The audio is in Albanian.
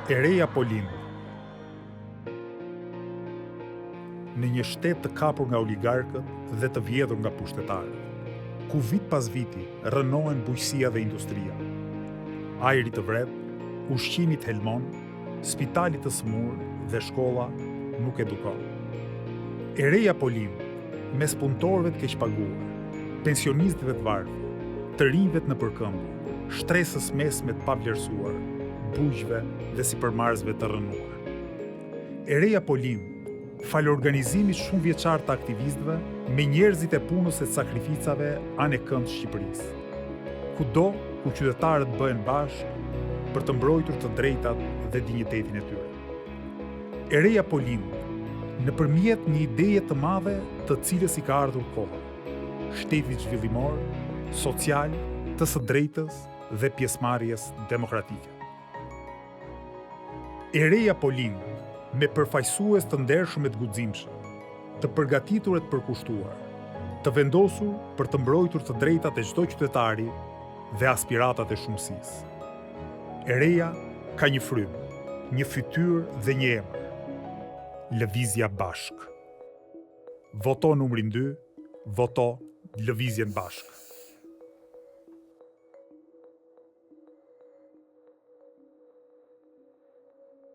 E reja po lind. Në një shtet të kapur nga oligarkët dhe të vjedhur nga pushtetarët, ku vit pas viti rënohen bujqësia dhe industria. Ajri të vret, ushqimi të helmon, spitali të smur dhe shkolla nuk edukon. E reja po lind, mes punëtorëve të keqpaguar, pensionistëve të varfër, të rinjve të nëpërkëmbë, shtresës mesme të pavlerësuar, bujqve dhe sipërmarrësve të rënuar. E reja po lind, falë organizimit shumë vjeçar të aktivistëve, me njerëzit e punës e sakrificave anë e këndë Shqipërisë. Kudo ku qytetarët bëhen bashkë për të mbrojtur të drejtat dhe dinjitetin e tyre. E reja po lind, nëpërmjet një ideje të madhe të cilës i ka ardhur koha, shteti zhvillimor, social, të së drejtës dhe pjesëmarrjes demokratike. E reja po lind, me përfaqësues të ndershëm e të guximshëm, të përgatitur e të përkushtuar, të vendosur për të mbrojtur të drejtat e çdo qytetari dhe aspiratat e shumësisë. E reja ka një frymë, një fytyrë dhe një emër: Lëvizja Bashk. Voto numrin 2, voto Lëvizjen Bashk.